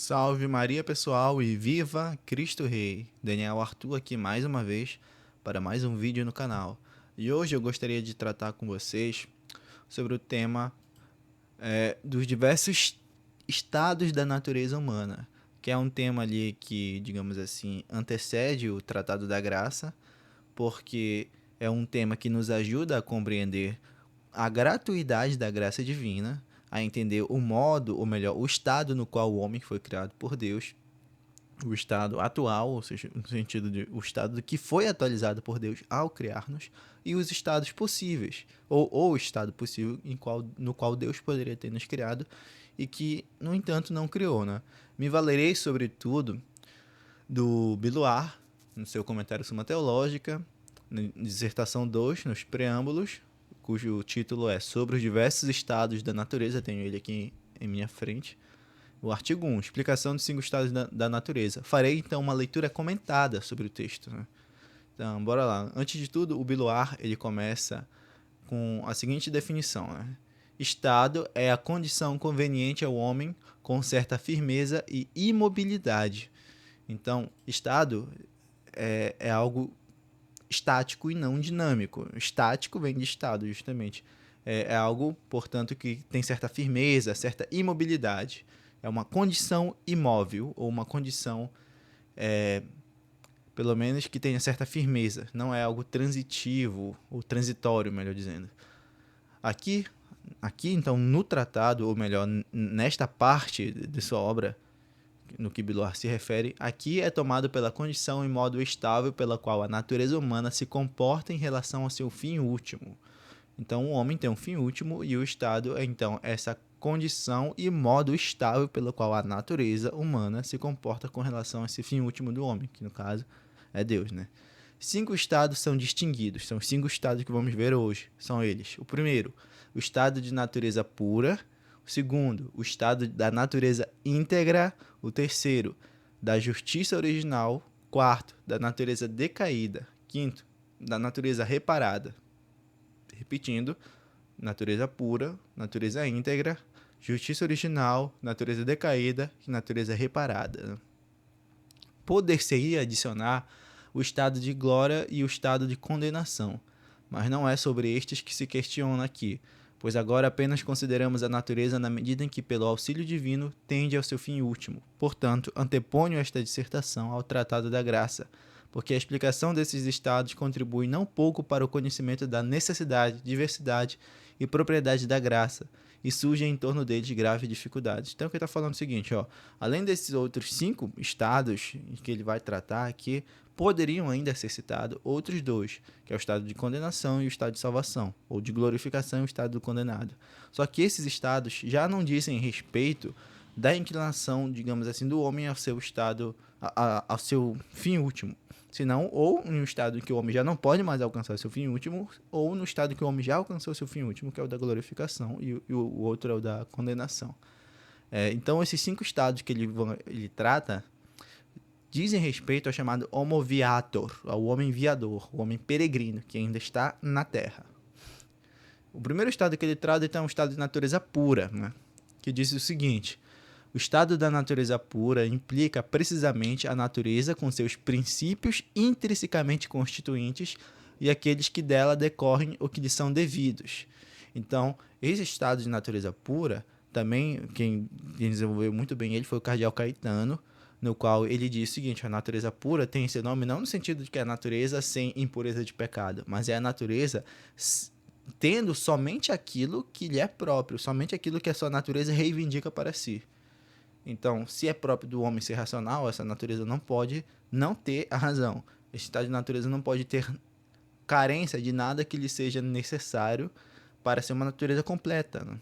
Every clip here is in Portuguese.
Salve Maria, pessoal, e viva Cristo Rei! Daniel Arthur aqui mais uma vez para mais um vídeo no canal. E hoje eu gostaria de tratar com vocês sobre o tema dos diversos estados da natureza humana, que é um tema ali que, digamos assim, antecede o Tratado da Graça, porque é um tema que nos ajuda a compreender a gratuidade da graça divina, a entender o modo, ou melhor, o estado no qual o homem foi criado por Deus, o estado atual, ou seja, no sentido de o estado que foi atualizado por Deus ao criar-nos, e os estados possíveis, ou o estado possível no qual Deus poderia ter nos criado e que, no entanto, não criou. Né? Me valerei, sobretudo, do Biluar, no seu comentário Suma Teológica, na dissertação 2, nos preâmbulos, cujo título é Sobre os diversos estados da natureza, tenho ele aqui em minha frente. O artigo 1, explicação dos 5 estados da natureza. Farei então uma leitura comentada sobre o texto. Né? Então, bora lá. Antes de tudo, o Biluar ele começa com a seguinte definição. Né? Estado é a condição conveniente ao homem com certa firmeza e imobilidade. Então, estado é algo estático e não dinâmico. Estático vem de estado, justamente. É algo, portanto, que tem certa firmeza, certa imobilidade. É uma condição imóvel, ou uma condição, pelo menos, que tenha certa firmeza. Não é algo transitivo, ou transitório, melhor dizendo. Aqui, então, no tratado, ou melhor, nesta parte de sua obra, no que Biluar se refere, aqui é tomado pela condição e modo estável pela qual a natureza humana se comporta em relação ao seu fim último. Então, o homem tem um fim último e o estado é, então, essa condição e modo estável pela qual a natureza humana se comporta com relação a esse fim último do homem, que no caso é Deus, né? 5 estados são distinguidos, são os 5 estados que vamos ver hoje. São eles: o primeiro, o estado de natureza pura; o segundo, o estado da natureza íntegra; o terceiro, da justiça original; quarto, da natureza decaída; quinto, da natureza reparada. Repetindo: natureza pura, natureza íntegra, justiça original, natureza decaída e natureza reparada. Poder-se-ia adicionar o estado de glória e o estado de condenação, mas não é sobre estes que se questiona aqui, pois agora apenas consideramos a natureza na medida em que, pelo auxílio divino, tende ao seu fim último. Portanto, anteponho esta dissertação ao Tratado da Graça, porque a explicação desses estados contribui não pouco para o conhecimento da necessidade, diversidade e propriedade da graça, e surgem em torno deles graves dificuldades. Então, o que ele está falando é o seguinte, ó, além desses outros 5 estados que ele vai tratar aqui, poderiam ainda ser citados outros 2, que é o estado de condenação e o estado de salvação, ou de glorificação e o estado do condenado. Só que esses estados já não dizem respeito da inclinação, digamos assim, do homem ao seu estado, ao seu fim último. Senão, ou em um estado em que o homem já não pode mais alcançar seu fim último, ou no estado em que o homem já alcançou seu fim último, que é o da glorificação, e o outro é o da condenação. Então, esses 5 estados que ele trata dizem respeito ao chamado homo viator, ao homem viador, o homem peregrino, que ainda está na Terra. O primeiro estado que ele trata então, é um estado de natureza pura, né? Que diz o seguinte: o estado da natureza pura implica precisamente a natureza com seus princípios intrinsecamente constituintes e aqueles que dela decorrem ou que lhe são devidos. Então, esse estado de natureza pura, também quem desenvolveu muito bem ele foi o cardeal Caetano, no qual ele diz o seguinte: a natureza pura tem esse nome não no sentido de que é a natureza sem impureza de pecado, mas é a natureza tendo somente aquilo que lhe é próprio, somente aquilo que a sua natureza reivindica para si. Então, se é próprio do homem ser racional, essa natureza não pode não ter a razão. Esse estado de natureza não pode ter carência de nada que lhe seja necessário para ser uma natureza completa. Né?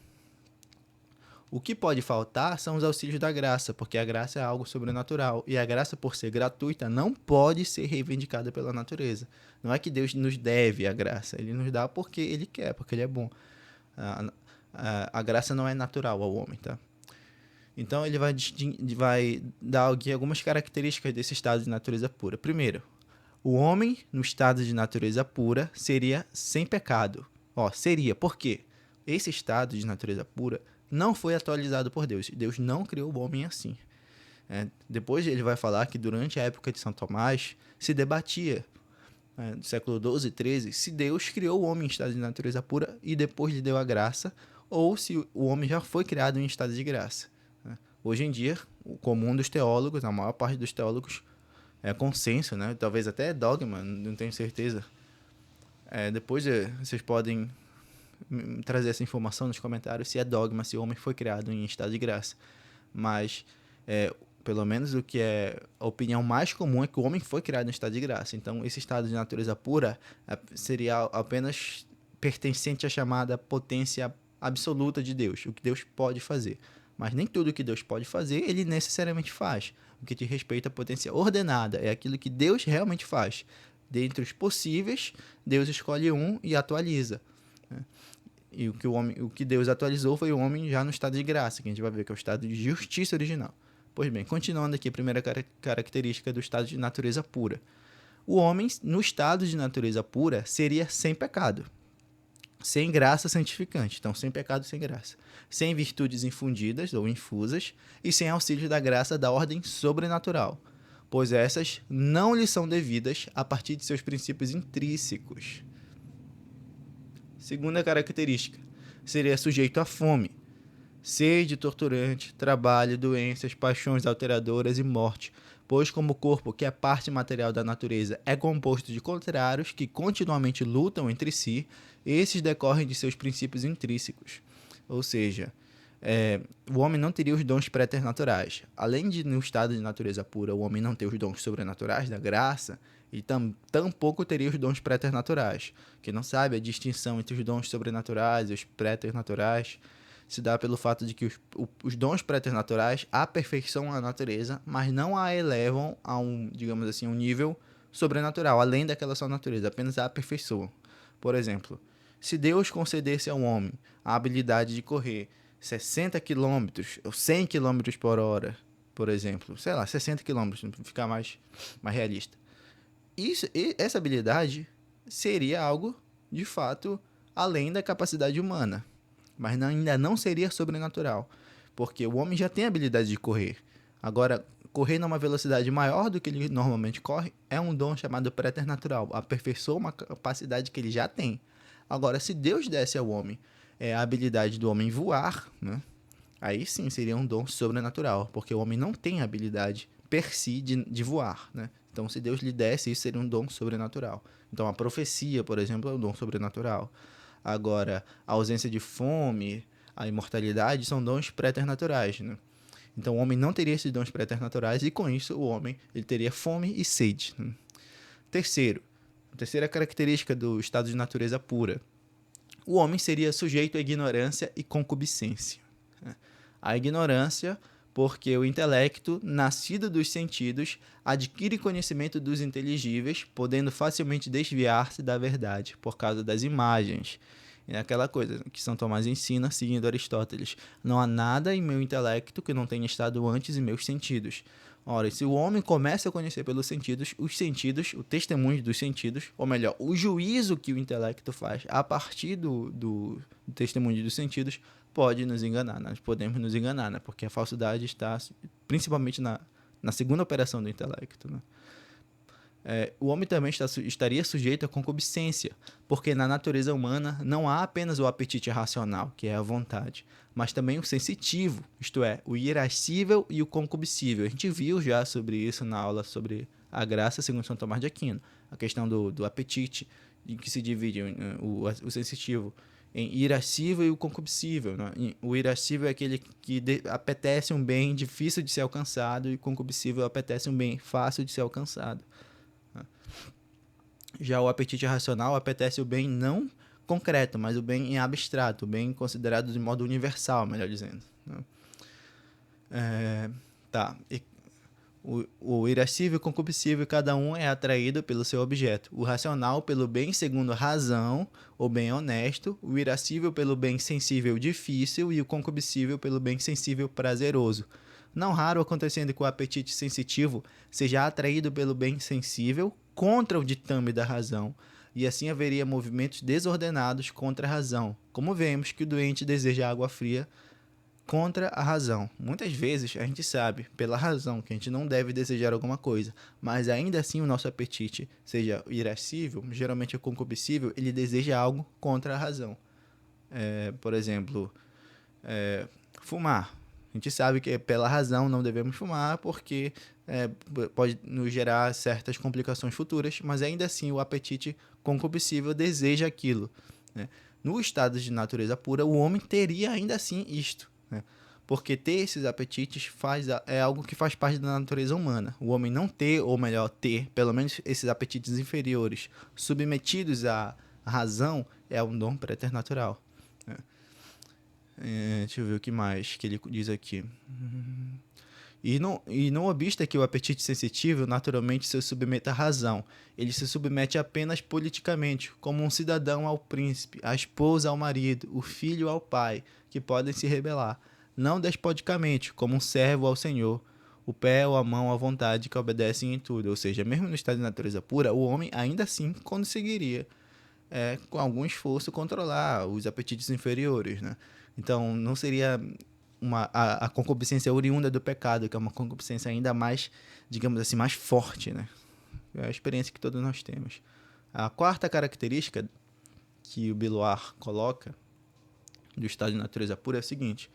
O que pode faltar são os auxílios da graça, porque a graça é algo sobrenatural. E a graça, por ser gratuita, não pode ser reivindicada pela natureza. Não é que Deus nos deve a graça, Ele nos dá porque Ele quer, porque Ele é bom. A graça não é natural ao homem, tá? Então, ele vai dar aqui algumas características desse estado de natureza pura. Primeiro, o homem, no estado de natureza pura, seria sem pecado. Seria. Por quê? Esse estado de natureza pura não foi atualizado por Deus. Deus não criou o homem assim. Depois ele vai falar que durante a época de São Tomás se debatia, do século XII e XIII, se Deus criou o homem em estado de natureza pura e depois lhe deu a graça, ou se o homem já foi criado em estado de graça. Hoje em dia, o comum dos teólogos, a maior parte dos teólogos, é consenso, né? Talvez até dogma, não tenho certeza. Depois vocês podem trazer essa informação nos comentários se é dogma, se o homem foi criado em estado de graça. Mas, pelo menos o que é a opinião mais comum é que o homem foi criado em estado de graça. Então, esse estado de natureza pura seria apenas pertencente à chamada potência absoluta de Deus, o que Deus pode fazer. Mas nem tudo que Deus pode fazer, ele necessariamente faz. O que diz respeito à potência ordenada é aquilo que Deus realmente faz. Dentre os possíveis, Deus escolhe um e atualiza. E o que Deus atualizou foi o homem já no estado de graça, que a gente vai ver que é o estado de justiça original. Pois bem, continuando aqui a primeira característica do estado de natureza pura. O homem, no estado de natureza pura, seria sem pecado, sem graça santificante, então sem pecado, sem graça, sem virtudes infundidas ou infusas e sem auxílio da graça da ordem sobrenatural, pois essas não lhe são devidas a partir de seus princípios intrínsecos. Segunda característica, seria sujeito à fome, sede torturante, trabalho, doenças, paixões alteradoras e morte, pois como o corpo, que é parte material da natureza, é composto de contrários que continuamente lutam entre si, esses decorrem de seus princípios intrínsecos. Ou seja, o homem não teria os dons preternaturais. Além de, no estado de natureza pura, o homem não ter os dons sobrenaturais da graça, e tampouco teria os dons preternaturais. Quem não sabe a distinção entre os dons sobrenaturais e os preternaturais se dá pelo fato de que os dons preternaturais aperfeiçoam a natureza, mas não a elevam a digamos assim, um nível sobrenatural, além daquela sua natureza, apenas a aperfeiçoam. Por exemplo, se Deus concedesse ao homem a habilidade de correr 60 km ou 100 km por hora, por exemplo, sei lá, 60 km, para ficar mais realista. Essa habilidade seria algo, de fato, além da capacidade humana, mas ainda não seria sobrenatural, porque o homem já tem a habilidade de correr. Agora, correr numa velocidade maior do que ele normalmente corre é um dom chamado preternatural, aperfeiçoa uma capacidade que ele já tem. Agora, se Deus desse ao homem a habilidade do homem voar, né, aí sim seria um dom sobrenatural, porque o homem não tem a habilidade per si de voar, né? Então, se Deus lhe desse, isso seria um dom sobrenatural. Então, a profecia, por exemplo, é um dom sobrenatural. Agora, a ausência de fome, a imortalidade são dons preternaturais, né? Então, o homem não teria esses dons preternaturais e, com isso, o homem ele teria fome e sede, né? Terceira característica do estado de natureza pura. O homem seria sujeito à ignorância e concupiscência. A ignorância, porque o intelecto, nascido dos sentidos, adquire conhecimento dos inteligíveis, podendo facilmente desviar-se da verdade, por causa das imagens. É aquela coisa que São Tomás ensina, seguindo Aristóteles. Não há nada em meu intelecto que não tenha estado antes em meus sentidos. Ora, se o homem começa a conhecer pelos sentidos, os sentidos, o testemunho dos sentidos, ou melhor, o juízo que o intelecto faz a partir do testemunho dos sentidos, pode nos enganar. Nós podemos nos enganar, né? Porque a falsidade está principalmente na segunda operação do intelecto, né? O homem também estaria sujeito à concupiscência, porque na natureza humana não há apenas o apetite racional, que é a vontade, mas também o sensitivo, isto é, o irascível e o concupiscível. A gente viu já sobre isso na aula sobre a graça segundo São Tomás de Aquino, a questão do apetite, em que se divide o sensitivo em irascível e o concupiscível, né? O irascível é aquele que apetece um bem difícil de ser alcançado, e o concupiscível apetece um bem fácil de ser alcançado. Já o apetite racional apetece o bem não concreto, mas o bem em abstrato, o bem considerado de modo universal, melhor dizendo, né? O irascível e o concupiscível, cada um é atraído pelo seu objeto. O racional pelo bem segundo razão, ou bem honesto. O irascível pelo bem sensível difícil e o concupiscível pelo bem sensível prazeroso. Não raro acontecendo que o apetite sensitivo seja atraído pelo bem sensível contra o ditame da razão, e assim haveria movimentos desordenados contra a razão, como vemos que o doente deseja água fria contra a razão. Muitas vezes a gente sabe, pela razão, que a gente não deve desejar alguma coisa, mas ainda assim o nosso apetite, seja irascível, geralmente é concupiscível, ele deseja algo contra a razão. Por exemplo, fumar. A gente sabe que pela razão não devemos fumar porque pode nos gerar certas complicações futuras, mas ainda assim o apetite concupiscível deseja aquilo, né? No estado de natureza pura, o homem teria ainda assim isto, né? Porque ter esses apetites é algo que faz parte da natureza humana. O homem não ter, ou melhor, ter, pelo menos esses apetites inferiores submetidos à razão, é um dom preternatural, né? Deixa eu ver o que mais que ele diz aqui. E não obsta que o apetite sensitivo naturalmente se submeta à razão. Ele se submete apenas politicamente, como um cidadão ao príncipe, a esposa ao marido, o filho ao pai, que podem se rebelar. Não despodicamente, como um servo ao senhor, o pé ou a mão à vontade que obedecem em tudo. Ou seja, mesmo no estado de natureza pura, o homem ainda assim conseguiria, com algum esforço, controlar os apetites inferiores, né? Então, não seria a concupiscência oriunda do pecado, que é uma concupiscência ainda mais, digamos assim, mais forte, né? É a experiência que todos nós temos. A quarta característica que o Biloar coloca do estado de natureza pura é a seguinte: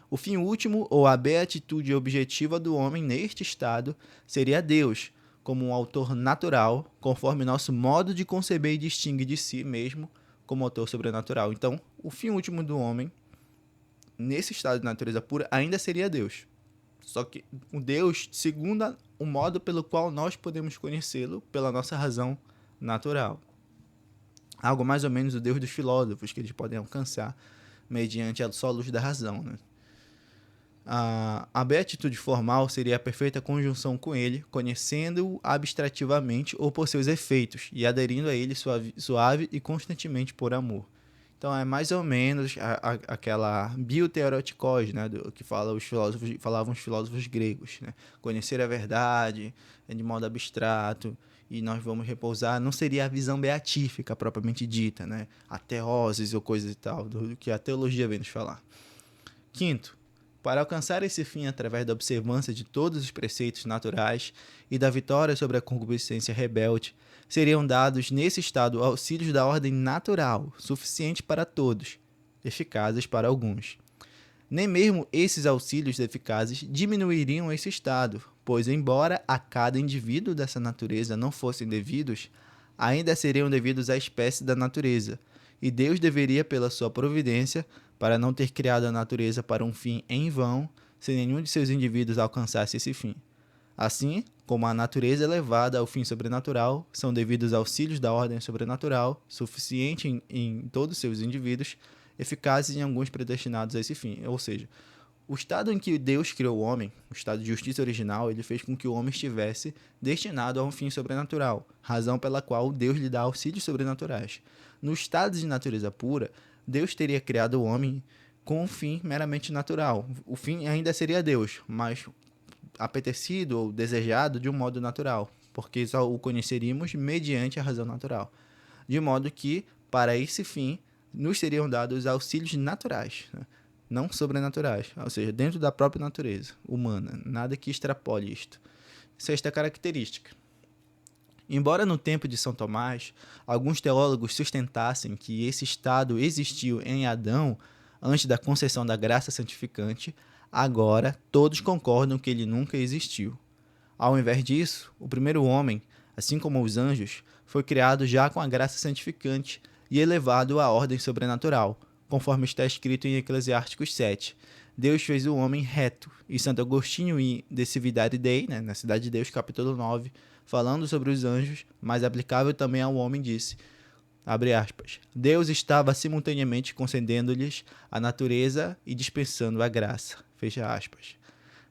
o fim último ou a beatitude objetiva do homem neste estado seria Deus, como um autor natural, conforme nosso modo de conceber e distingue de si mesmo como autor sobrenatural. Então, o fim último do homem nesse estado de natureza pura ainda seria Deus. Só que o Deus segundo o modo pelo qual nós podemos conhecê-lo pela nossa razão natural. Algo mais ou menos o Deus dos filósofos que eles podem alcançar mediante a só luz da razão, né? A beatitude formal seria a perfeita conjunção com ele, conhecendo-o abstrativamente ou por seus efeitos e aderindo a ele suave e constantemente por amor. Então é mais ou menos aquela bioteorotikos, né, do que falavam os filósofos gregos, né? Conhecer a verdade de modo abstrato e nós vamos repousar. Não seria a visão beatífica propriamente dita, né? A teoses ou coisa e tal, do que a teologia vem nos falar. Quinto, para alcançar esse fim através da observância de todos os preceitos naturais e da vitória sobre a concupiscência rebelde, seriam dados nesse estado auxílios da ordem natural, suficientes para todos, eficazes para alguns. Nem mesmo esses auxílios eficazes diminuiriam esse estado, pois, embora a cada indivíduo dessa natureza não fossem devidos, ainda seriam devidos à espécie da natureza, e Deus deveria, pela sua providência, para não ter criado a natureza para um fim em vão, se nenhum de seus indivíduos alcançasse esse fim. Assim, como a natureza elevada ao fim sobrenatural, são devidos auxílios da ordem sobrenatural, suficiente em todos os seus indivíduos, eficazes em alguns predestinados a esse fim. Ou seja, o estado em que Deus criou o homem, o estado de justiça original, ele fez com que o homem estivesse destinado a um fim sobrenatural, razão pela qual Deus lhe dá auxílios sobrenaturais. No estado de natureza pura, Deus teria criado o homem com um fim meramente natural. O fim ainda seria Deus, mas apetecido ou desejado de um modo natural, porque só o conheceríamos mediante a razão natural. De modo que, para esse fim, nos seriam dados auxílios naturais, né? Não sobrenaturais, ou seja, dentro da própria natureza humana, nada que extrapole isto. Sexta característica. Embora no tempo de São Tomás, alguns teólogos sustentassem que esse estado existiu em Adão antes da concessão da graça santificante, agora todos concordam que ele nunca existiu. Ao invés disso, o primeiro homem, assim como os anjos, foi criado já com a graça santificante e elevado à ordem sobrenatural, conforme está escrito em Eclesiásticos 7. Deus fez o homem reto, e Santo Agostinho em De Cividade Dei, né, na Cidade de Deus, capítulo 9, falando sobre os anjos, mas aplicável também ao homem, disse, abre aspas, Deus estava simultaneamente concedendo-lhes a natureza e dispensando a graça, fecha aspas.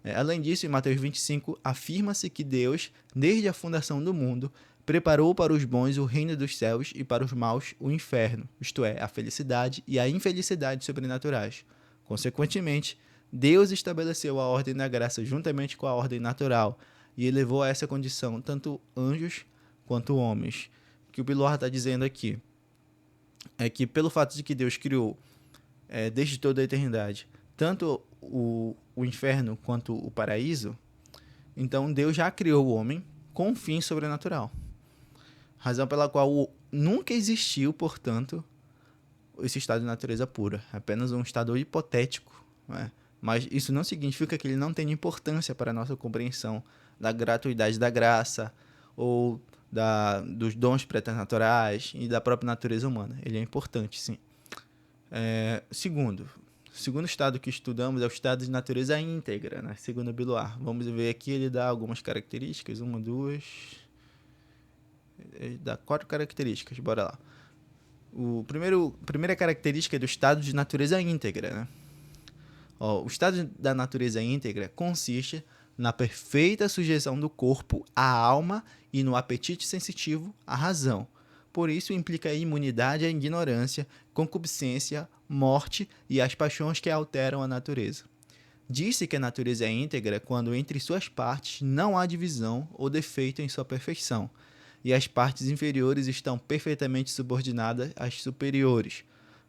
Além disso, em Mateus 25, afirma-se que Deus, desde a fundação do mundo, preparou para os bons o reino dos céus e para os maus o inferno, isto é, a felicidade e a infelicidade sobrenaturais. Consequentemente, Deus estabeleceu a ordem da graça juntamente com a ordem natural e elevou a essa condição tanto anjos quanto homens. O que o Biloar está dizendo aqui é que, pelo fato de que Deus criou, desde toda a eternidade, tanto o inferno quanto o paraíso, então Deus já criou o homem com um fim sobrenatural. Razão pela qual nunca existiu, portanto, esse estado de natureza pura. É apenas um estado hipotético, né? Mas isso não significa que ele não tenha importância para a nossa compreensão da gratuidade da graça ou dos dons preternaturais e da própria natureza humana. Ele é importante, sim. O segundo estado que estudamos é o estado de natureza íntegra, né? Segundo Biluar. Vamos ver aqui, ele dá algumas características, uma, duas... Ele dá 4 características, bora lá. Primeira característica é do estado de natureza íntegra, né? O estado da natureza íntegra consiste na perfeita sujeição do corpo à alma e no apetite sensitivo à razão. Por isso implica a imunidade à ignorância, concupiscência, morte e as paixões que alteram a natureza. Diz-se que a natureza é íntegra quando entre suas partes não há divisão ou defeito em sua perfeição, e as partes inferiores estão perfeitamente subordinadas às superiores.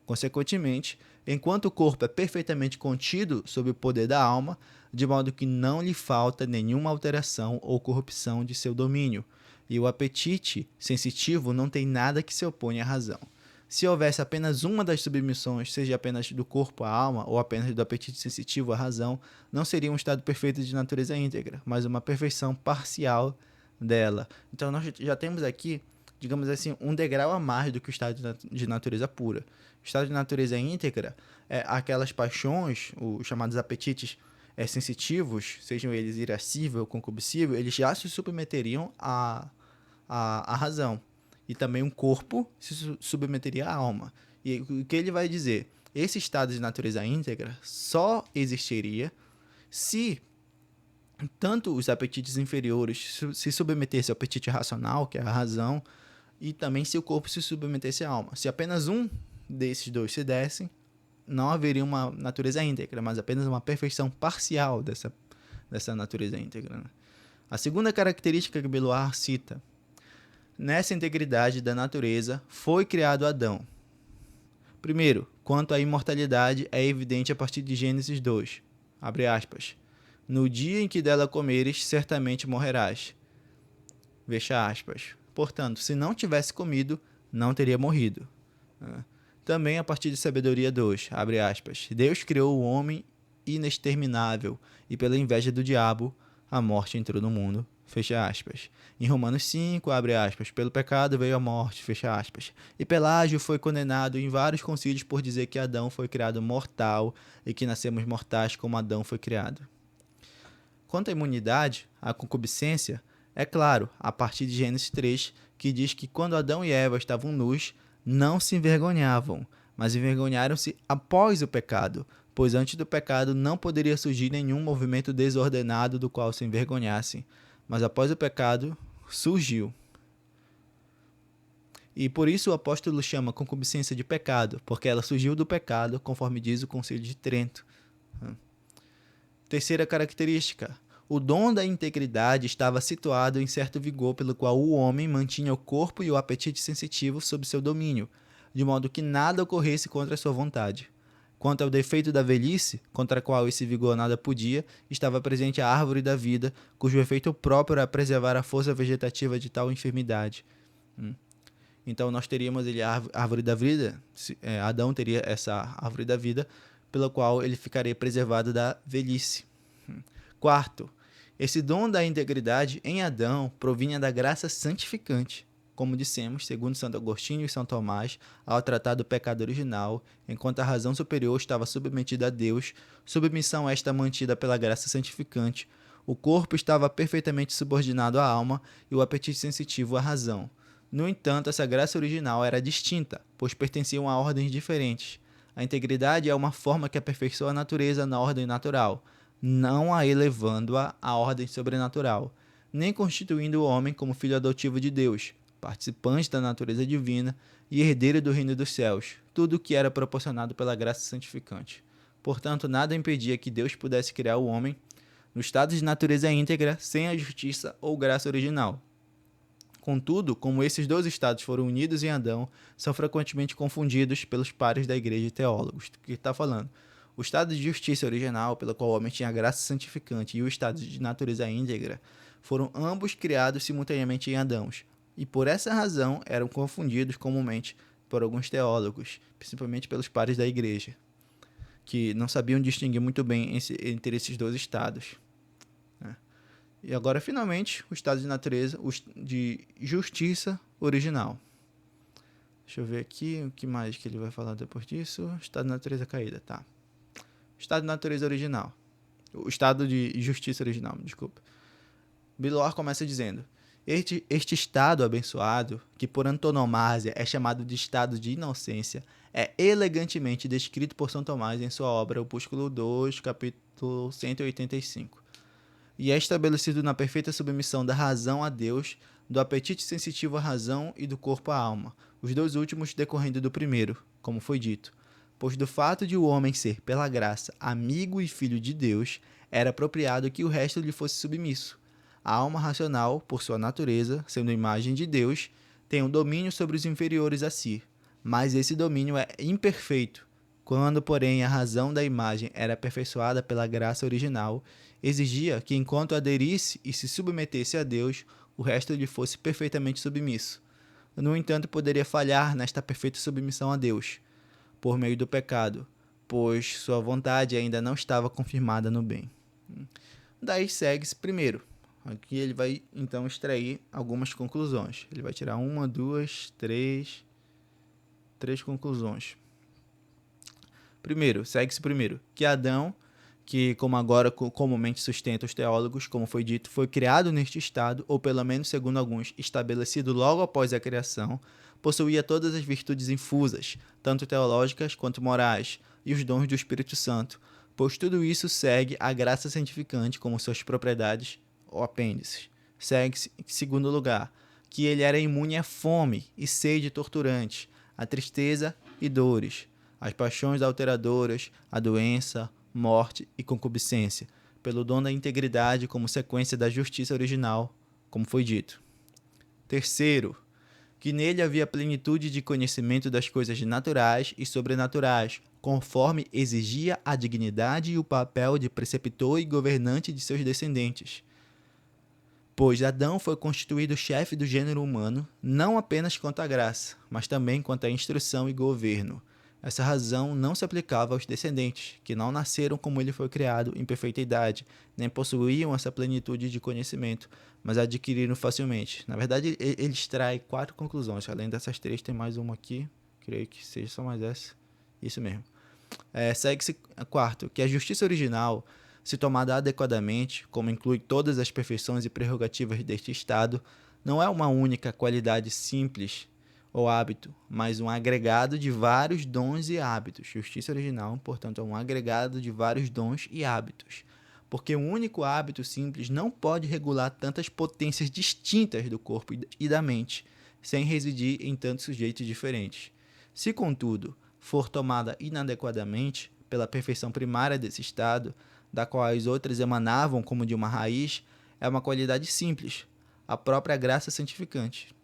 Consequentemente, enquanto o corpo é perfeitamente contido sob o poder da alma, de modo que não lhe falta nenhuma alteração ou corrupção de seu domínio, e o apetite sensitivo não tem nada que se oponha à razão. Se houvesse apenas uma das submissões, seja apenas do corpo à alma ou apenas do apetite sensitivo à razão, não seria um estado perfeito de natureza íntegra, mas uma perfeição parcial dela. Então nós já temos aqui, digamos assim, um degrau a mais do que o estado de natureza pura. O estado de natureza íntegra é aquelas paixões, os chamados apetites sensitivos, sejam eles irascível ou concupiscível, eles já se submeteriam à razão. E também um corpo se submeteria à alma. E o que ele vai dizer? Esse estado de natureza íntegra só existiria se tanto os apetites inferiores se submetessem ao apetite racional, que é a razão, e também se o corpo se submetesse à alma. Se apenas um desses dois se dessem, não haveria uma natureza íntegra, mas apenas uma perfeição parcial dessa natureza íntegra, né? A segunda característica que Beloir cita: nessa integridade da natureza foi criado Adão. Primeiro, quanto à imortalidade, é evidente a partir de Gênesis 2. Abre aspas. No dia em que dela comeres, certamente morrerás. Fecha aspas. Portanto, se não tivesse comido, não teria morrido. Também a partir de Sabedoria 2, abre aspas. Deus criou o homem inexterminável, e pela inveja do diabo, a morte entrou no mundo. Fecha aspas. Em Romanos 5, abre aspas, pelo pecado veio a morte, fecha aspas. E Pelágio foi condenado em vários concílios por dizer que Adão foi criado mortal e que nascemos mortais como Adão foi criado. Quanto à imunidade, à concupiscência, é claro, a partir de Gênesis 3, que diz que quando Adão e Eva estavam nus, não se envergonhavam, mas envergonharam-se após o pecado, pois antes do pecado não poderia surgir nenhum movimento desordenado do qual se envergonhassem, mas após o pecado surgiu. E por isso o apóstolo chama concupiscência de pecado, porque ela surgiu do pecado, conforme diz o Concílio de Trento. Terceira característica: o dom da integridade estava situado em certo vigor pelo qual o homem mantinha o corpo e o apetite sensitivo sob seu domínio, de modo que nada ocorresse contra a sua vontade. Quanto ao defeito da velhice, contra a qual esse vigor nada podia, estava presente a árvore da vida, cujo efeito próprio era preservar a força vegetativa de tal enfermidade. Então nós teríamos a árvore da vida, Adão teria essa árvore da vida, pela qual ele ficaria preservado da velhice. Quarto, esse dom da integridade em Adão provinha da graça santificante, como dissemos, segundo Santo Agostinho e São Tomás, ao tratar do pecado original, enquanto a razão superior estava submetida a Deus, submissão esta mantida pela graça santificante, o corpo estava perfeitamente subordinado à alma e o apetite sensitivo à razão. No entanto, essa graça original era distinta, pois pertenciam a ordens diferentes. A integridade é uma forma que aperfeiçoa a natureza na ordem natural, não a elevando-a à ordem sobrenatural, nem constituindo o homem como filho adotivo de Deus, participante da natureza divina e herdeiro do reino dos céus, tudo o que era proporcionado pela graça santificante. Portanto, nada impedia que Deus pudesse criar o homem no estado de natureza íntegra, sem a justiça ou graça original. Contudo, como esses dois estados foram unidos em Adão, são frequentemente confundidos pelos pares da igreja e teólogos. O que está falando? O estado de justiça original, pelo qual o homem tinha graça santificante, e o estado de natureza íntegra, foram ambos criados simultaneamente em Adão, e por essa razão eram confundidos comumente por alguns teólogos, principalmente pelos pares da igreja, que não sabiam distinguir muito bem entre esses dois estados. E agora, finalmente, o estado de natureza, de justiça original. Deixa eu ver aqui, o que mais que ele vai falar depois disso? Estado de natureza caída, tá. Estado de natureza original. O estado de justiça original, desculpa. Bilor começa dizendo: este estado abençoado, que por antonomasia é chamado de estado de inocência, é elegantemente descrito por São Tomás em sua obra Opúsculo 2, capítulo 185. E é estabelecido na perfeita submissão da razão a Deus, do apetite sensitivo à razão e do corpo à alma, os dois últimos decorrendo do primeiro, como foi dito. Pois do fato de o homem ser, pela graça, amigo e filho de Deus, era apropriado que o resto lhe fosse submisso. A alma racional, por sua natureza, sendo imagem de Deus, tem um domínio sobre os inferiores a si, mas esse domínio é imperfeito. Quando, porém, a razão da imagem era aperfeiçoada pela graça original, exigia que, enquanto aderisse e se submetesse a Deus, o resto lhe fosse perfeitamente submisso. No entanto, poderia falhar nesta perfeita submissão a Deus, por meio do pecado, pois sua vontade ainda não estava confirmada no bem. Daí segue-se primeiro. Aqui ele vai, então, extrair algumas conclusões. Ele vai tirar uma, duas, três conclusões. Primeiro, segue-se primeiro, que Adão, que como agora comumente sustenta os teólogos, como foi dito, foi criado neste estado, ou pelo menos segundo alguns, estabelecido logo após a criação, possuía todas as virtudes infusas, tanto teológicas quanto morais, e os dons do Espírito Santo, pois tudo isso segue a graça santificante como suas propriedades ou apêndices. Segue-se, em segundo lugar, que ele era imune à fome e sede torturantes, à tristeza e dores, às paixões alteradoras, à doença, morte e concupiscência, pelo dom da integridade como sequência da justiça original, como foi dito. Terceiro, que nele havia plenitude de conhecimento das coisas naturais e sobrenaturais, conforme exigia a dignidade e o papel de preceptor e governante de seus descendentes. Pois Adão foi constituído chefe do gênero humano, não apenas quanto à graça, mas também quanto à instrução e governo. Essa razão não se aplicava aos descendentes, que não nasceram como ele foi criado em perfeita idade, nem possuíam essa plenitude de conhecimento, mas adquiriram facilmente. Na verdade, ele extrai 4 conclusões. Além dessas 3, tem mais uma aqui. Creio que seja só mais essa. Isso mesmo. Segue-se quarto, que a justiça original, se tomada adequadamente, como inclui todas as perfeições e prerrogativas deste estado, não é uma única qualidade simples ou hábito, mas um agregado de vários dons e hábitos. Justiça original, portanto, é um agregado de vários dons e hábitos, porque um único hábito simples não pode regular tantas potências distintas do corpo e da mente, sem residir em tantos sujeitos diferentes. Se, contudo, for tomada inadequadamente pela perfeição primária desse estado, da qual as outras emanavam como de uma raiz, é uma qualidade simples, a própria graça santificante.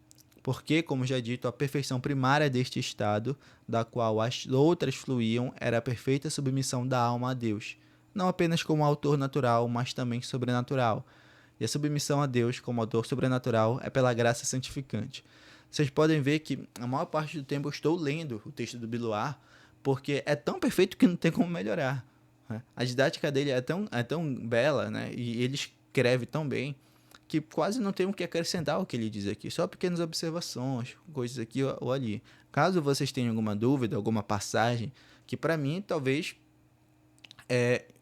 Porque, como já dito, a perfeição primária deste estado, da qual as outras fluíam, era a perfeita submissão da alma a Deus, não apenas como autor natural, mas também sobrenatural. E a submissão a Deus como autor sobrenatural é pela graça santificante. Vocês podem ver que a maior parte do tempo eu estou lendo o texto do Biloar, porque é tão perfeito que não tem como melhorar. A didática dele é tão bela, né? E ele escreve tão bem, que quase não tem o que acrescentar ao que ele diz aqui, só pequenas observações, coisas aqui ou ali. Caso vocês tenham alguma dúvida, alguma passagem, que para mim talvez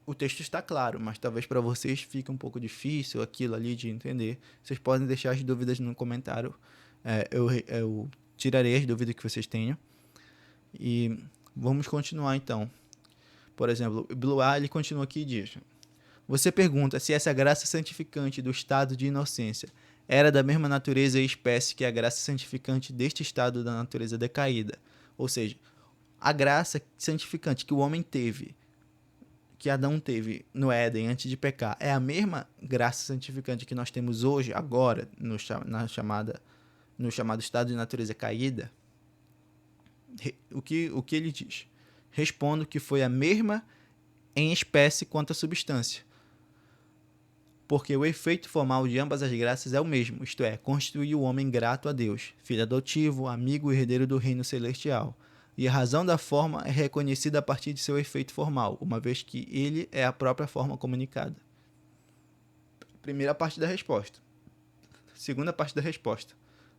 o texto está claro, mas talvez para vocês fique um pouco difícil aquilo ali de entender, vocês podem deixar as dúvidas no comentário, eu tirarei as dúvidas que vocês tenham e vamos continuar então. Por exemplo, o Blois, ele continua aqui e diz: você pergunta se essa graça santificante do estado de inocência era da mesma natureza e espécie que a graça santificante deste estado da natureza decaída. Ou seja, a graça santificante que o homem teve, que Adão teve no Éden antes de pecar, é a mesma graça santificante que nós temos hoje, agora, no chamado estado de natureza caída? O que ele diz? Respondo que foi a mesma em espécie quanto à substância. Porque o efeito formal de ambas as graças é o mesmo, isto é, constituir o homem grato a Deus, filho adotivo, amigo e herdeiro do reino celestial. E a razão da forma é reconhecida a partir de seu efeito formal, uma vez que ele é a própria forma comunicada. Primeira parte da resposta. Segunda parte da resposta.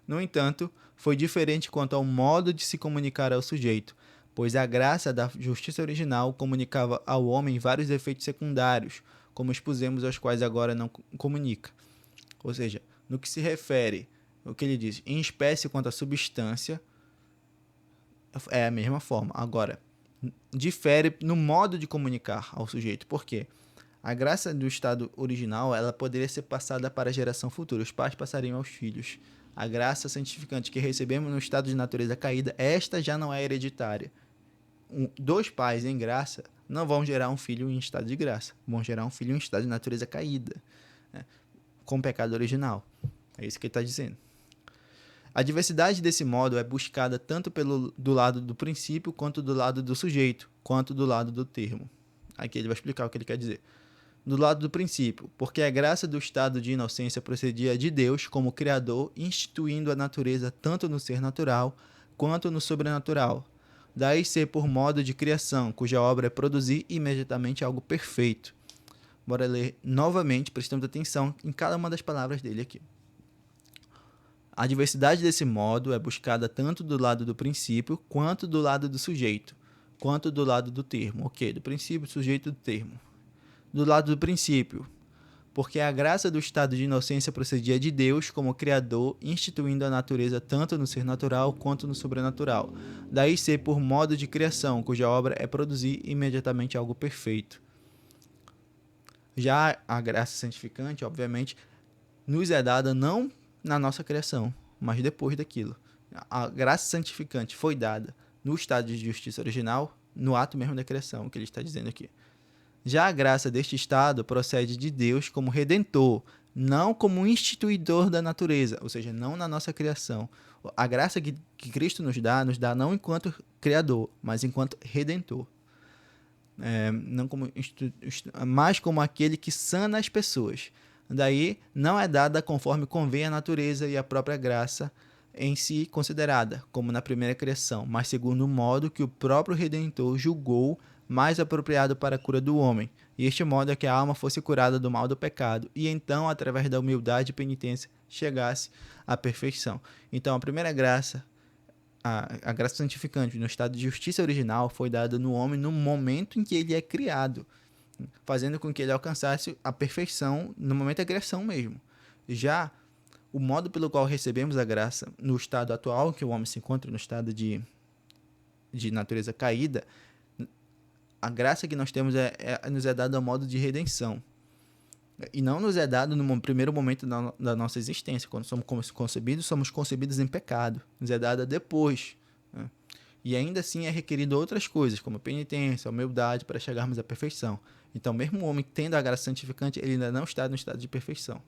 No entanto, foi diferente quanto ao modo de se comunicar ao sujeito, pois a graça da justiça original comunicava ao homem vários efeitos secundários, como expusemos, aos quais agora não comunica. Ou seja, no que se refere, o que ele diz, em espécie quanto à substância, é a mesma forma. Agora, difere no modo de comunicar ao sujeito. Por quê? A graça do estado original, ela poderia ser passada para a geração futura. Os pais passariam aos filhos. A graça santificante que recebemos no estado de natureza caída, esta já não é hereditária. Dois pais em graça não vão gerar um filho em estado de graça. Vão gerar um filho em estado de natureza caída, né? Com o pecado original. É isso que ele está dizendo. A diversidade desse modo é buscada tanto do lado do princípio, quanto do lado do sujeito, quanto do lado do termo. Aqui ele vai explicar o que ele quer dizer. Do lado do princípio, porque a graça do estado de inocência procedia de Deus como Criador, instituindo a natureza tanto no ser natural, quanto no sobrenatural. Daí ser por modo de criação, cuja obra é produzir imediatamente algo perfeito. Bora ler novamente, prestando atenção em cada uma das palavras dele aqui. A diversidade desse modo é buscada tanto do lado do princípio, quanto do lado do sujeito, quanto do lado do termo. Ok, do princípio, sujeito, do termo. Do lado do princípio, porque a graça do estado de inocência procedia de Deus como Criador, instituindo a natureza tanto no ser natural quanto no sobrenatural. Daí ser por modo de criação, cuja obra é produzir imediatamente algo perfeito. Já a graça santificante, obviamente, nos é dada não na nossa criação, mas depois daquilo. A graça santificante foi dada no estado de justiça original, no ato mesmo da criação, que ele está dizendo aqui. Já a graça deste estado procede de Deus como redentor, não como instituidor da natureza, ou seja, não na nossa criação. A graça que Cristo nos dá não enquanto criador, mas enquanto redentor. Não como mas como aquele que sana as pessoas. Daí, não é dada conforme convém a natureza e a própria graça em si considerada, como na primeira criação, mas segundo o modo que o próprio Redentor julgou mais apropriado para a cura do homem, e este modo é que a alma fosse curada do mal do pecado, e então, através da humildade e penitência, chegasse à perfeição. Então, a primeira graça, a graça santificante no estado de justiça original, foi dada no homem no momento em que ele é criado, fazendo com que ele alcançasse a perfeição no momento da criação mesmo. Já o modo pelo qual recebemos a graça no estado atual, que o homem se encontra no estado de natureza caída, a graça que nós temos nos é dada a modo de redenção. E não nos é dado no primeiro momento da nossa existência. Quando somos concebidos em pecado. Nos é dada depois, né? E ainda assim é requerido outras coisas, como penitência, humildade, para chegarmos à perfeição. Então, mesmo o homem tendo a graça santificante, ele ainda não está no estado de perfeição.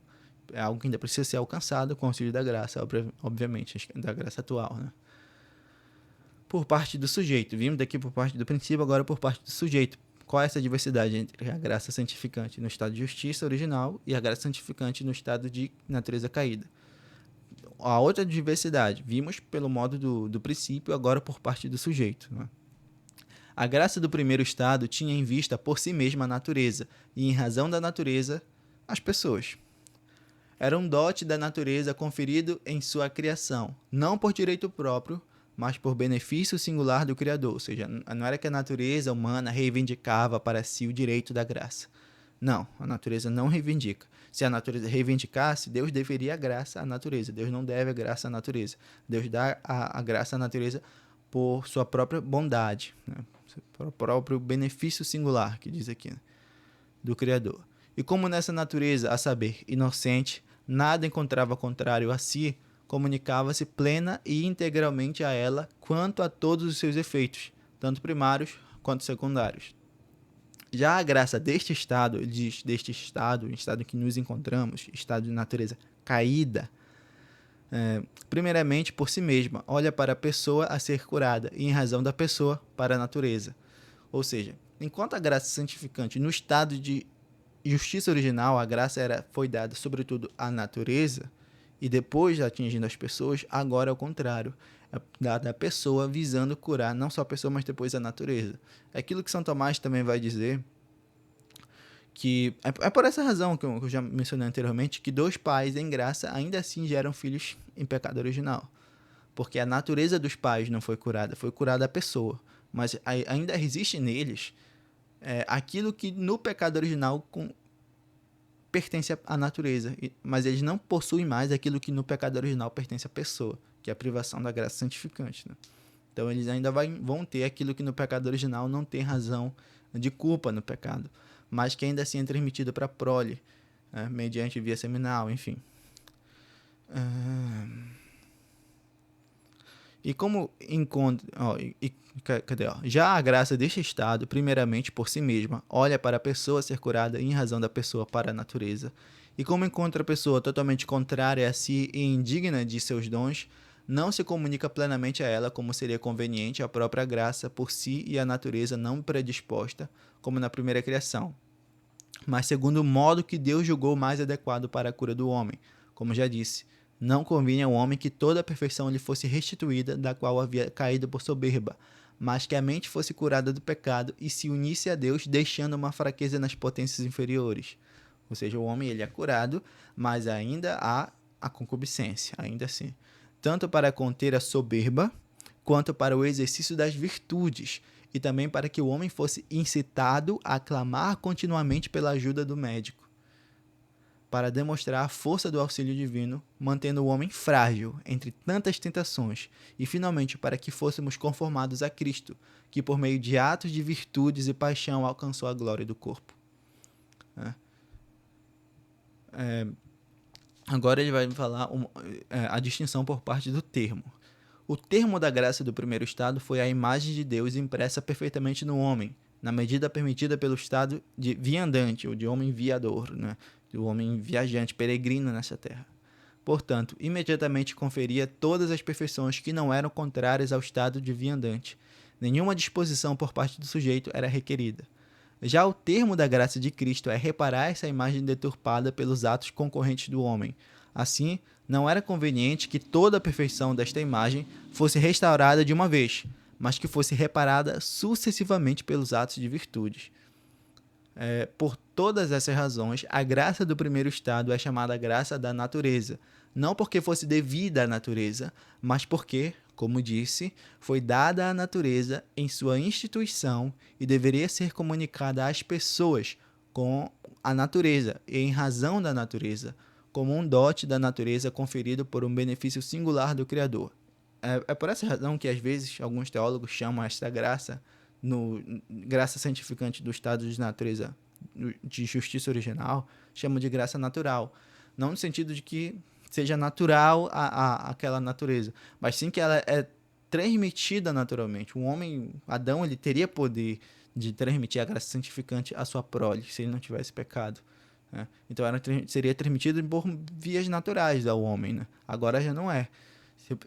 É algo que ainda precisa ser alcançado com o auxílio da graça, obviamente, da graça atual, né? Por parte do sujeito. Vimos daqui por parte do princípio, agora por parte do sujeito. Qual é essa diversidade entre a graça santificante no estado de justiça original e a graça santificante no estado de natureza caída? A outra diversidade, vimos pelo modo do princípio, agora por parte do sujeito, né? A graça do primeiro estado tinha em vista por si mesma a natureza, e em razão da natureza, as pessoas. Era um dote da natureza conferido em sua criação, não por direito próprio, mas por benefício singular do Criador. Ou seja, não era que a natureza humana reivindicava para si o direito da graça. Não, a natureza não reivindica. Se a natureza reivindicasse, Deus deveria a graça à natureza. Deus não deve a graça à natureza. Deus dá a graça à natureza por sua própria bondade, né? Por próprio benefício singular, que diz aqui, né? Do Criador. E como nessa natureza, a saber, inocente, nada encontrava contrário a si, comunicava-se plena e integralmente a ela quanto a todos os seus efeitos, tanto primários quanto secundários. Já a graça deste estado, ele diz deste estado, o estado em que nos encontramos, estado de natureza caída, primeiramente por si mesma, olha para a pessoa a ser curada, e em razão da pessoa para a natureza. Ou seja, Enquanto a graça santificante, no estado de justiça original, a graça foi dada sobretudo à natureza, e depois atingindo as pessoas, agora é o contrário. É dada à pessoa visando curar não só a pessoa, mas depois a natureza. É aquilo que São Tomás também vai dizer, que é por essa razão que eu já mencionei anteriormente, que 2 pais em graça ainda assim geram filhos em pecado original. Porque a natureza dos pais não foi curada a pessoa. Mas ainda existe neles aquilo que no pecado original pertence à natureza, mas eles não possuem mais aquilo que no pecado original pertence à pessoa, que é a privação da graça santificante. Né? Então eles ainda vão ter aquilo que no pecado original não tem razão de culpa no pecado, mas que ainda assim é transmitido para a prole, mediante via seminal, enfim. E como encontra. Cadê? Já a graça deste estado, primeiramente por si mesma, olha para a pessoa ser curada em razão da pessoa para a natureza. E como encontra a pessoa totalmente contrária a si e indigna de seus dons, não se comunica plenamente a ela como seria conveniente a própria graça por si e a natureza não predisposta, como na primeira criação, mas segundo o modo que Deus julgou mais adequado para a cura do homem. Como já disse, não convinha ao homem que toda a perfeição lhe fosse restituída, da qual havia caído por soberba, mas que a mente fosse curada do pecado e se unisse a Deus, deixando uma fraqueza nas potências inferiores. Ou seja, o homem ele é curado, mas ainda há a concupiscência, ainda assim. Tanto para conter a soberba, quanto para o exercício das virtudes, e também para que o homem fosse incitado a clamar continuamente pela ajuda do médico, para demonstrar a força do auxílio divino, mantendo o homem frágil entre tantas tentações, e finalmente para que fôssemos conformados a Cristo, que por meio de atos de virtudes e paixão alcançou a glória do corpo. Agora ele vai falar a distinção por parte do termo. O termo da graça do primeiro estado foi a imagem de Deus impressa perfeitamente no homem, na medida permitida pelo estado de viandante, ou de homem viador, né? Do homem viajante, peregrino nessa terra. Portanto, imediatamente conferia todas as perfeições que não eram contrárias ao estado de viandante. Nenhuma disposição por parte do sujeito era requerida. Já o termo da graça de Cristo é reparar essa imagem deturpada pelos atos concorrentes do homem. Assim, não era conveniente que toda a perfeição desta imagem fosse restaurada de uma vez, mas que fosse reparada sucessivamente pelos atos de virtudes. Por todas essas razões, a graça do primeiro estado é chamada graça da natureza, não porque fosse devida à natureza, mas porque, como disse, foi dada à natureza em sua instituição e deveria ser comunicada às pessoas com a natureza e em razão da natureza, como um dote da natureza conferido por um benefício singular do Criador. É por essa razão que, às vezes, alguns teólogos chamam esta graça, graça santificante do estado de natureza de justiça original, chamam de graça natural. Não no sentido de que seja natural aquela natureza, mas sim que ela é transmitida naturalmente. Um homem, Adão, ele teria poder de transmitir a graça santificante à sua prole, se ele não tivesse pecado. Né? Então seria transmitido por vias naturais ao homem. Né? Agora já não é.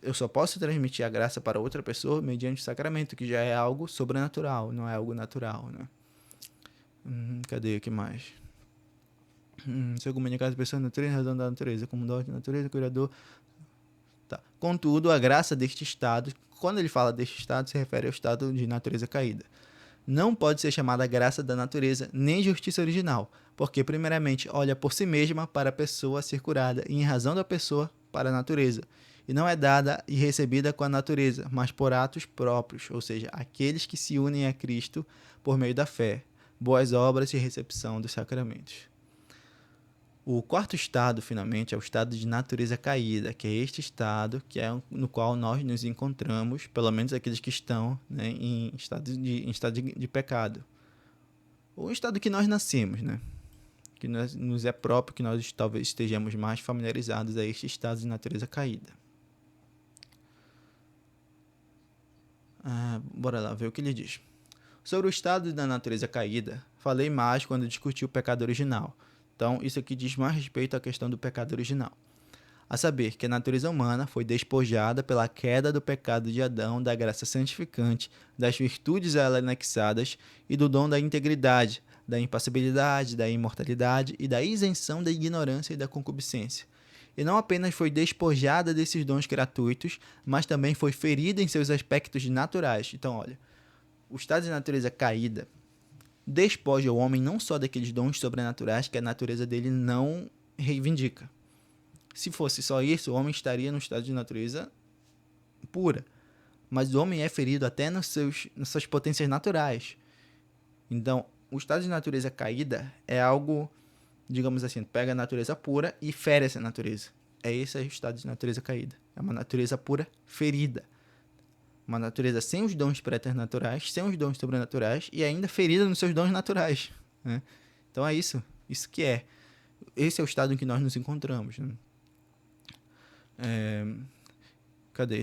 Eu só posso transmitir a graça para outra pessoa mediante o sacramento, que já é algo sobrenatural, não é algo natural. Né? Cadê? O que mais? Se eu comunicar as pessoas na natureza, razão da natureza, como dote da natureza, curador. Tá. Contudo, a graça deste estado, quando ele fala deste estado, se refere ao estado de natureza caída. Não pode ser chamada graça da natureza, nem justiça original, porque, primeiramente, olha por si mesma para a pessoa a ser curada, e em razão da pessoa para a natureza. E não é dada e recebida com a natureza, mas por atos próprios, ou seja, aqueles que se unem a Cristo por meio da fé, boas obras e recepção dos sacramentos. O quarto estado, finalmente, é o estado de natureza caída, que é este estado no qual nós nos encontramos, pelo menos aqueles que estão, né, em estado de pecado. Ou em estado que nós nascemos, né? Que nos é próprio, que nós talvez estejamos mais familiarizados a este estado de natureza caída. Bora lá ver o que ele diz. Sobre o estado da natureza caída, falei mais quando discuti o pecado original. Então, isso aqui diz mais respeito à questão do pecado original. a saber, que a natureza humana foi despojada pela queda do pecado de Adão, da graça santificante, das virtudes a ela anexadas e do dom da integridade, da impassibilidade, da imortalidade e da isenção da ignorância e da concupiscência. E não apenas foi despojada desses dons gratuitos, mas também foi ferida em seus aspectos naturais. Então, olha, o estado de natureza caída despoja o homem não só daqueles dons sobrenaturais que a natureza dele não reivindica. Se fosse só isso, o homem estaria no estado de natureza pura. Mas o homem é ferido até nas suas potências naturais. Então, o estado de natureza caída é algo, digamos assim, pega a natureza pura e fere essa natureza. Esse é o estado de natureza caída. É uma natureza pura ferida. Uma natureza sem os dons preternaturais, sem os dons sobrenaturais e ainda ferida nos seus dons naturais. Né? Então é isso. Isso que é. Esse é o estado em que nós nos encontramos. Né?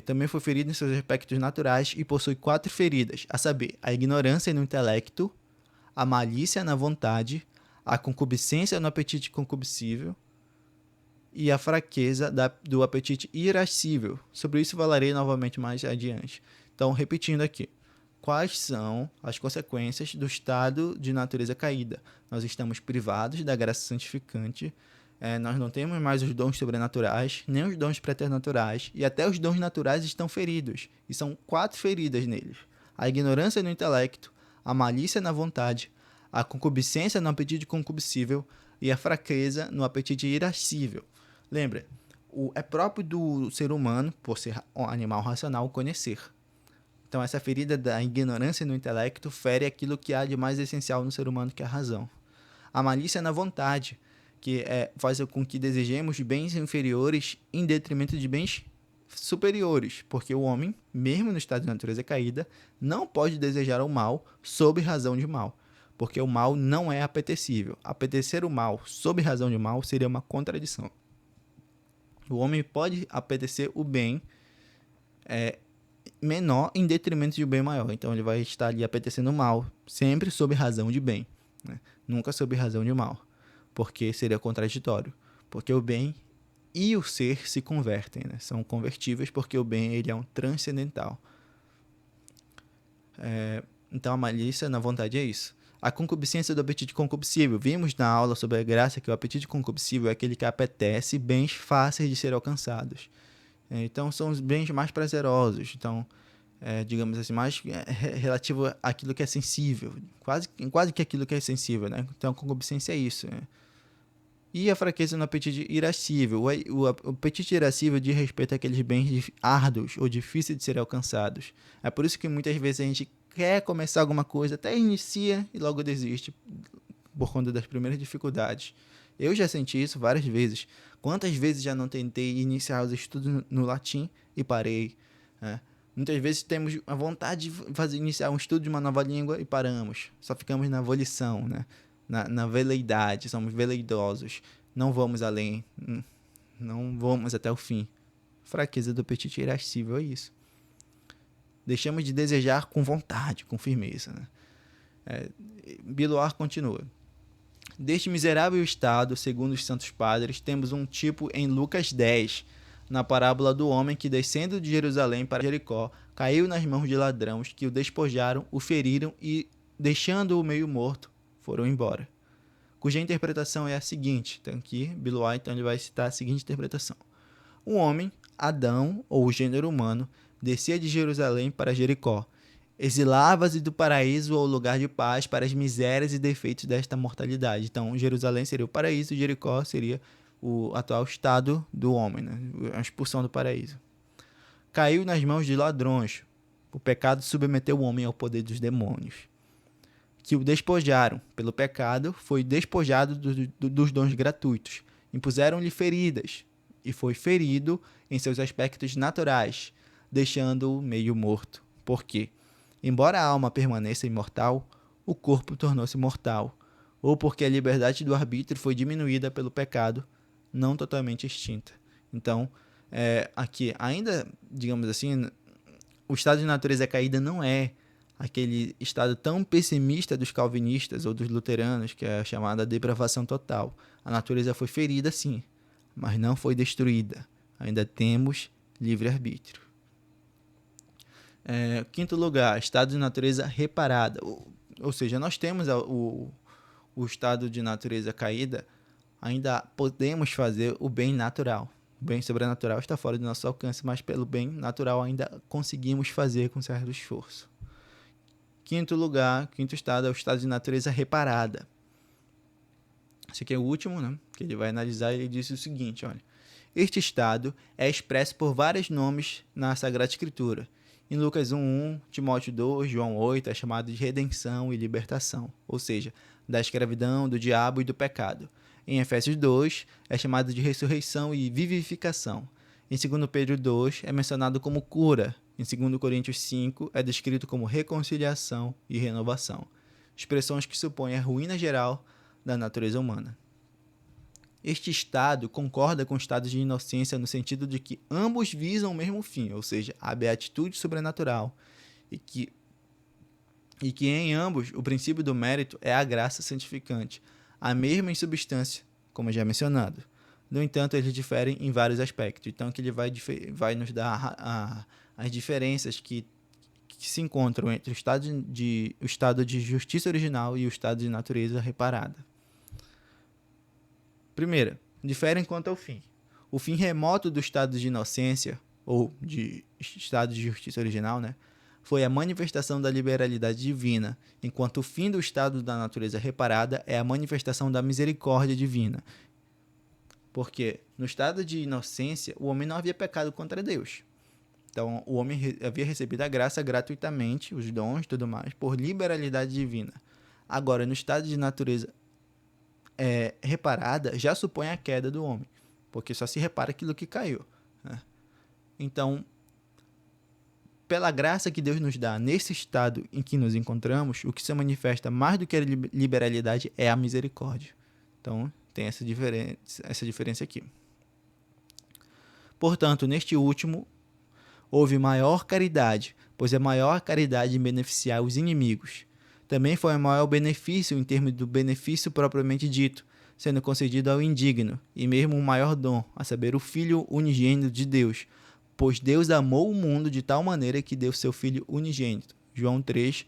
Também foi ferido em seus aspectos naturais e possui 4 feridas, a saber, a ignorância no intelecto, a malícia na vontade, a concupiscência no apetite concupiscível e a fraqueza do apetite irascível. Sobre isso falarei novamente mais adiante. Então, repetindo aqui. Quais são as consequências do estado de natureza caída? Nós estamos privados da graça santificante, nós não temos mais os dons sobrenaturais, nem os dons preternaturais, e até os dons naturais estão feridos, e são 4 feridas neles. A ignorância no intelecto, a malícia na vontade, a concupiscência no apetite concupiscível e a fraqueza no apetite irascível. Lembra, é próprio do ser humano, por ser um animal racional, conhecer. Então, essa ferida da ignorância no intelecto fere aquilo que há de mais essencial no ser humano, que é a razão. A malícia na vontade, que faz com que desejemos bens inferiores em detrimento de bens superiores, porque o homem, mesmo no estado de natureza caída, não pode desejar o mal sob razão de mal, porque o mal não é apetecível. Apetecer o mal sob razão de mal seria uma contradição. O homem pode apetecer o bem menor em detrimento de um bem maior. Então ele vai estar ali apetecendo o mal, sempre sob razão de bem, né? Nunca sob razão de mal, porque seria contraditório. Porque o bem e o ser se convertem, né? São convertíveis porque o bem ele é um transcendental. Então a malícia na vontade é isso. A concupiscência do apetite concupiscível. Vimos na aula sobre a graça que o apetite concupiscível é aquele que apetece bens fáceis de ser alcançados. Então são os bens mais prazerosos. Então, digamos assim, mais relativo àquilo que é sensível. Quase que aquilo que é sensível, né? Então a concupiscência é isso. Né? E a fraqueza no apetite irascível. O apetite irascível diz respeito àqueles bens árduos ou difíceis de serem alcançados. É por isso que muitas vezes a gente quer começar alguma coisa, até inicia e logo desiste por conta das primeiras dificuldades. Eu já senti isso várias vezes. Quantas vezes já não tentei iniciar os estudos no latim e parei? Né? Muitas vezes temos a vontade de iniciar um estudo de uma nova língua e paramos. Só ficamos na volição, né? Na veleidade, somos veleidosos. Não vamos além, não vamos até o fim. Fraqueza do apetite irascível é isso. Deixamos de desejar com vontade, com firmeza. Né? Biloar continua. Deste miserável estado, segundo os santos padres, temos um tipo em Lucas 10, na parábola do homem que, descendo de Jerusalém para Jericó, caiu nas mãos de ladrões que o despojaram, o feriram e, deixando-o meio morto, foram embora. Cuja interpretação é a seguinte. Então aqui, Biloar ele vai citar a seguinte interpretação. Um homem, Adão, ou o gênero humano, descia de Jerusalém para Jericó. Exilava-se do paraíso ao lugar de paz para as misérias e defeitos desta mortalidade. Então, Jerusalém seria o paraíso, Jericó seria o atual estado do homem, né? A expulsão do paraíso. Caiu nas mãos de ladrões. O pecado submeteu o homem ao poder dos demônios, que o despojaram. Pelo pecado, foi despojado dos dons gratuitos. Impuseram-lhe feridas, e foi ferido em seus aspectos naturais, deixando-o meio morto. Por quê? Embora a alma permaneça imortal, o corpo tornou-se mortal, ou porque a liberdade do arbítrio foi diminuída pelo pecado, não totalmente extinta. Então, aqui, ainda, digamos assim, o estado de natureza caída não é aquele estado tão pessimista dos calvinistas ou dos luteranos, que é a chamada depravação total. A natureza foi ferida, sim, mas não foi destruída. ainda temos livre-arbítrio. Quinto lugar, estado de natureza reparada. Ou seja, nós temos o estado de natureza caída, ainda podemos fazer o bem natural. O bem sobrenatural está fora do nosso alcance, mas pelo bem natural ainda conseguimos fazer com certo esforço. Quinto lugar, quinto estado é o estado de natureza reparada. Esse aqui é o último, né? Que ele vai analisar e ele diz o seguinte, olha. Este estado é expresso por vários nomes na Sagrada Escritura. Em Lucas 1:1, Timóteo 2, João 8, é chamado de redenção e libertação, ou seja, da escravidão, do diabo e do pecado. Em Efésios 2, é chamado de ressurreição e vivificação. Em 2 Pedro 2, é mencionado como cura. Em 2 Coríntios 5, é descrito como reconciliação e renovação. Expressões que supõem a ruína geral da natureza humana. Este estado concorda com o estado de inocência no sentido de que ambos visam o mesmo fim, ou seja, a beatitude sobrenatural, e que em ambos o princípio do mérito é a graça santificante, a mesma em substância, como já mencionado. No entanto, eles diferem em vários aspectos, então que ele vai nos dar as diferenças que se encontram entre o estado de justiça original e o estado de natureza reparada. Primeira, diferem quanto ao fim. O fim remoto do estado de inocência, ou de estado de justiça original, né, foi a manifestação da liberalidade divina, enquanto o fim do estado da natureza reparada é a manifestação da misericórdia divina. Porque no estado de inocência, o homem não havia pecado contra Deus. Então, o homem havia recebido a graça gratuitamente, os dons e tudo mais, por liberalidade divina. Agora, no estado de natureza reparada, já supõe a queda do homem, porque só se repara aquilo que caiu, né? Então, pela graça que Deus nos dá nesse estado em que nos encontramos, o que se manifesta mais do que a liberalidade é a misericórdia. Então, tem essa diferença aqui. Portanto, neste último, houve maior caridade, pois é maior a caridade em beneficiar os inimigos. Também foi o maior benefício em termos do benefício propriamente dito, sendo concedido ao indigno, e mesmo um maior dom, a saber, o Filho unigênito de Deus, pois Deus amou o mundo de tal maneira que deu seu Filho unigênito. João 3,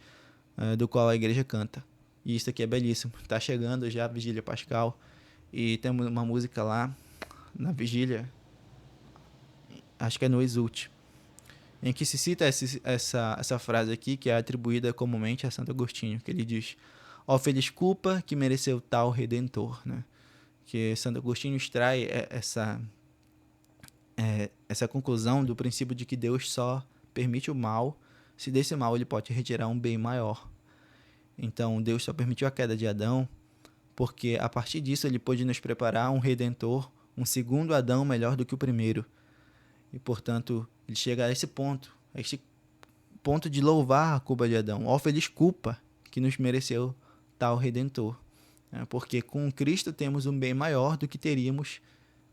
do qual a igreja canta. E isso aqui é belíssimo. Está chegando já a Vigília Pascal, e temos uma música lá, na Vigília, acho que é no Exulte, em que se cita essa frase aqui, que é atribuída comumente a Santo Agostinho, que ele diz: ó feliz culpa que mereceu tal Redentor, né? Que Santo Agostinho extrai essa conclusão do princípio de que Deus só permite o mal, se desse mal ele pode retirar um bem maior. Então Deus só permitiu a queda de Adão, porque a partir disso ele pôde nos preparar um Redentor, um segundo Adão melhor do que o primeiro. E, portanto, ele chega a este ponto de louvar a culpa de Adão. Ó feliz culpa que nos mereceu tal Redentor. Porque com Cristo temos um bem maior do que teríamos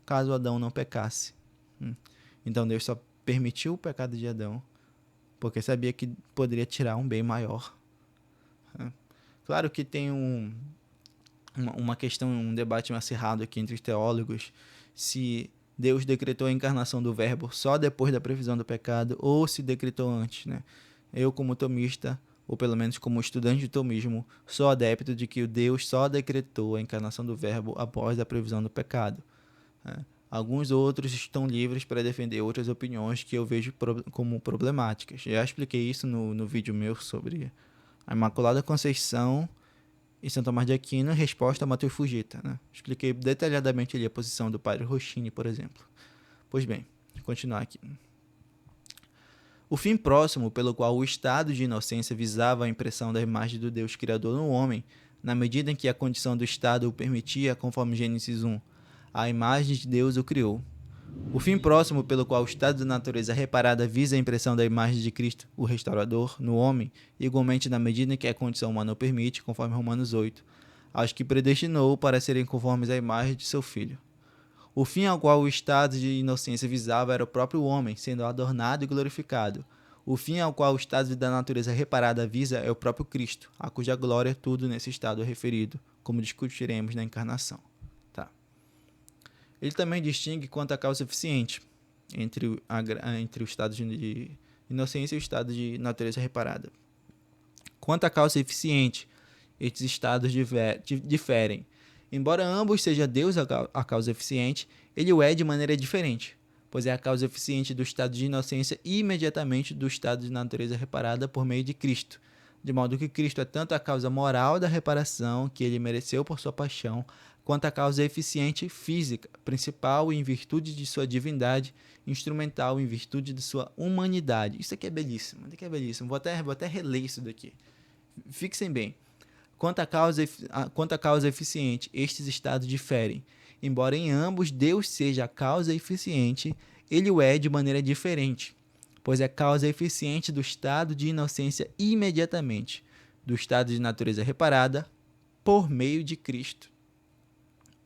caso Adão não pecasse. Então Deus só permitiu o pecado de Adão porque sabia que poderia tirar um bem maior. Claro que tem uma questão, um debate acirrado aqui entre os teólogos, se Deus decretou a encarnação do Verbo só depois da previsão do pecado ou se decretou antes, né? Eu, como tomista, ou pelo menos como estudante de tomismo, sou adepto de que o Deus só decretou a encarnação do Verbo após a previsão do pecado. Alguns outros estão livres para defender outras opiniões que eu vejo como problemáticas. Já expliquei isso no vídeo meu sobre a Imaculada Conceição e São Tomás de Aquino, resposta a Matheus Fujita, né? Expliquei detalhadamente ali a posição do padre Rochini, por exemplo. Pois bem, vou continuar aqui. O fim próximo pelo qual o estado de inocência visava a impressão da imagem do Deus Criador no homem, na medida em que a condição do estado o permitia, conforme Gênesis 1, a imagem de Deus o criou. O fim próximo pelo qual o estado da natureza reparada visa a impressão da imagem de Cristo, o restaurador, no homem, igualmente na medida em que a condição humana o permite, conforme Romanos 8, aos que predestinou para serem conformes à imagem de seu Filho. O fim ao qual o estado de inocência visava era o próprio homem, sendo adornado e glorificado. O fim ao qual o estado da natureza reparada visa é o próprio Cristo, a cuja glória é tudo nesse estado referido, como discutiremos na encarnação. Ele também distingue quanto à causa eficiente. entre o estado de inocência e o estado de natureza reparada. Quanto à causa eficiente, estes estados diferem. Embora ambos seja Deus a causa eficiente, ele o é de maneira diferente, pois é a causa eficiente do estado de inocência e imediatamente do estado de natureza reparada por meio de Cristo, de modo que Cristo é tanto a causa moral da reparação que ele mereceu por sua paixão, quanto a causa eficiente física, principal em virtude de sua divindade, instrumental em virtude de sua humanidade. Isso aqui é belíssimo, isso aqui é belíssimo. Vou até reler isso daqui. Fixem bem. Quanto à causa eficiente, estes estados diferem. Embora em ambos Deus seja a causa eficiente, ele o é de maneira diferente, pois é causa eficiente do estado de inocência imediatamente, do estado de natureza reparada, por meio de Cristo.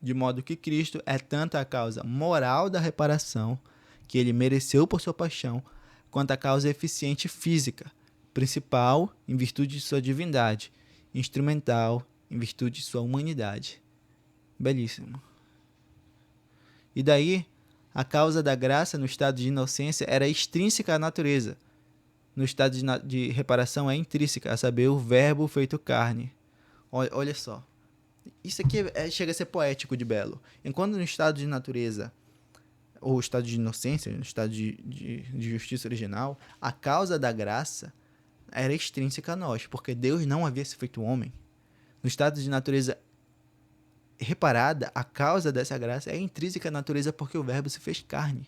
De modo que Cristo é tanto a causa moral da reparação, que ele mereceu por sua paixão, quanto a causa eficiente física, principal em virtude de sua divindade, instrumental em virtude de sua humanidade. Belíssimo. E daí, a causa da graça no estado de inocência era extrínseca à natureza. No estado de reparação é intrínseca, a saber, o verbo feito carne. Olha só. Isso aqui chega a ser poético de belo. Enquanto no estado de natureza, ou estado de inocência, no estado de justiça original, a causa da graça era extrínseca a nós, porque Deus não havia se feito homem. No estado de natureza reparada, a causa dessa graça é intrínseca à natureza, porque o verbo se fez carne.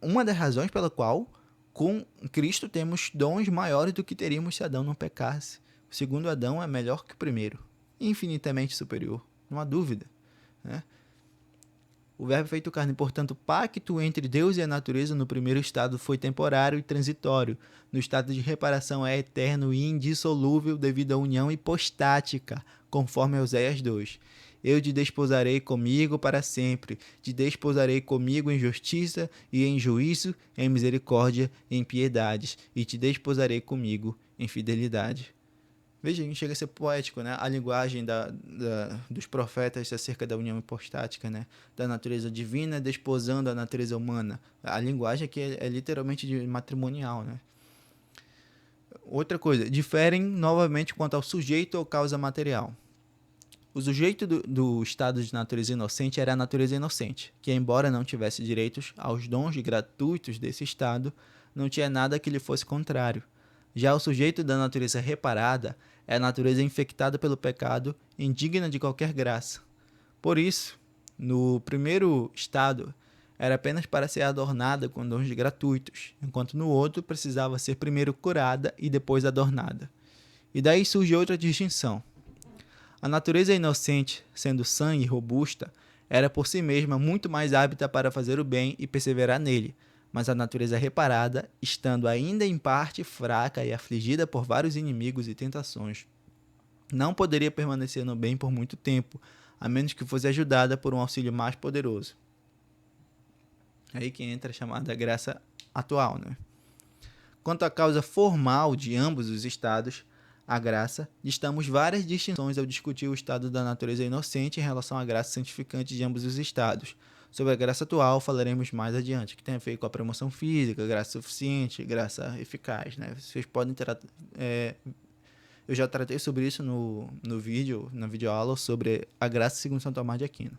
Uma das razões pela qual com Cristo temos dons maiores do que teríamos se Adão não pecasse. O segundo Adão é melhor que o primeiro, infinitamente superior, não há dúvida, né? O verbo feito carne, portanto, o pacto entre Deus e a natureza no primeiro estado foi temporário e transitório. No estado de reparação é eterno e indissolúvel devido à união hipostática, conforme Oséias 2. Eu te desposarei comigo para sempre, te desposarei comigo em justiça e em juízo, em misericórdia e em piedades, e te desposarei comigo em fidelidade. Veja, chega a ser poético, né? A linguagem dos profetas acerca da união hipostática, né? Da natureza divina desposando a natureza humana. A linguagem aqui é literalmente matrimonial, né? Outra coisa, diferem novamente quanto ao sujeito ou causa material. O sujeito do estado de natureza inocente era a natureza inocente, que embora não tivesse direitos aos dons gratuitos desse estado, não tinha nada que lhe fosse contrário. Já o sujeito da natureza reparada é a natureza infectada pelo pecado, indigna de qualquer graça. Por isso, no primeiro estado, era apenas para ser adornada com dons gratuitos, enquanto no outro precisava ser primeiro curada e depois adornada. E daí surge outra distinção. A natureza inocente, sendo sã e robusta, era por si mesma muito mais apta para fazer o bem e perseverar nele, mas a natureza reparada, estando ainda em parte fraca e afligida por vários inimigos e tentações, não poderia permanecer no bem por muito tempo, a menos que fosse ajudada por um auxílio mais poderoso. Aí que entra a chamada graça atual, né? Quanto à causa formal de ambos os estados, a graça, listamos várias distinções ao discutir o estado da natureza inocente em relação à graça santificante de ambos os estados. Sobre a graça atual falaremos mais adiante, que tem a ver com a promoção física, graça suficiente, graça eficaz, né? Vocês podem ter... eu já tratei sobre isso na videoaula sobre a graça segundo São Tomás de Aquino.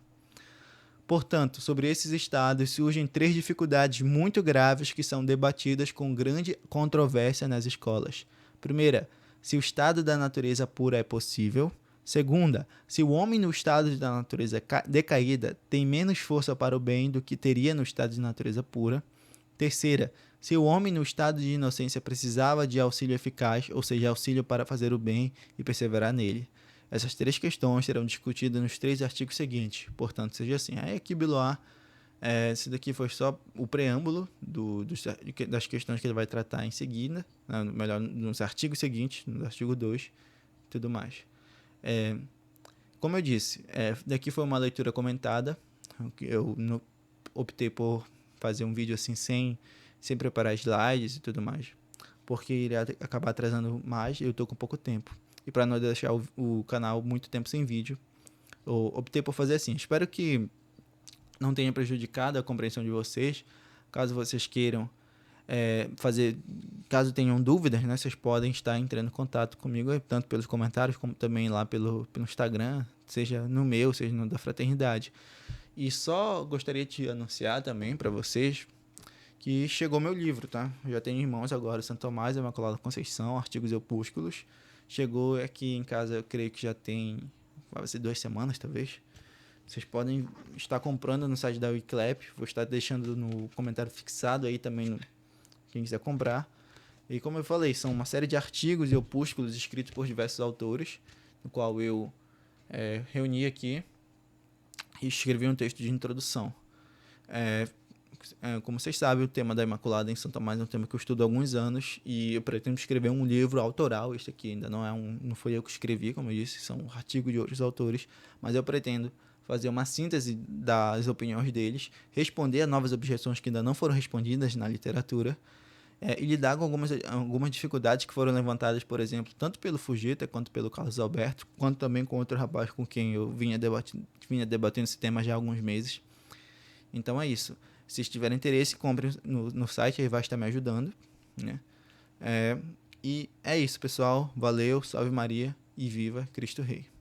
Portanto, sobre esses estados surgem 3 dificuldades muito graves que são debatidas com grande controvérsia nas escolas. Primeira, se o estado da natureza pura é possível. Segunda, se o homem no estado da natureza decaída tem menos força para o bem do que teria no estado de natureza pura. Terceira, se o homem no estado de inocência precisava de auxílio eficaz, ou seja, auxílio para fazer o bem e perseverar nele. Essas 3 questões serão discutidas nos 3 artigos seguintes. Portanto, seja assim. Aí aqui, Biloá, esse daqui foi só o preâmbulo das questões que ele vai tratar em seguida, né, melhor, nos artigos seguintes, no artigo 2 e tudo mais. Como eu disse, daqui foi uma leitura comentada. Eu optei por fazer um vídeo assim sem preparar slides e tudo mais, porque iria acabar atrasando mais e eu estou com pouco tempo. E para não deixar o canal muito tempo sem vídeo, eu optei por fazer assim. Espero que não tenha prejudicado a compreensão de vocês. Caso vocês queiram caso tenham dúvidas, né, vocês podem estar entrando em contato comigo, tanto pelos comentários, como também lá pelo Instagram, seja no meu, seja no da Fraternidade. E só gostaria de anunciar também para vocês que chegou meu livro, tá? Eu já tenho em mãos agora Santo Tomás, Imaculada Conceição, Artigos e Opúsculos. Chegou aqui em casa, eu creio que já tem, vai ser 2 semanas, talvez. Vocês podem estar comprando no site da Wiclap. Vou estar deixando no comentário fixado aí também, quem quiser comprar. E como eu falei, são uma série de artigos e opúsculos escritos por diversos autores, no qual eu reuni aqui e escrevi um texto de introdução. Como vocês sabem, o tema da Imaculada em Santo Tomás é um tema que eu estudo há alguns anos e eu pretendo escrever um livro autoral. Este aqui ainda não foi eu que escrevi, como eu disse, são artigos de outros autores, mas eu pretendo fazer uma síntese das opiniões deles, responder a novas objeções que ainda não foram respondidas na literatura, e lidar com algumas dificuldades que foram levantadas, por exemplo, tanto pelo Fujita quanto pelo Carlos Alberto, quanto também com outro rapaz com quem eu vinha debatendo esse tema já há alguns meses. Então é isso. Se tiverem interesse, comprem no site, aí vai estar me ajudando, né? E é isso, pessoal. Valeu, salve Maria e viva Cristo Rei.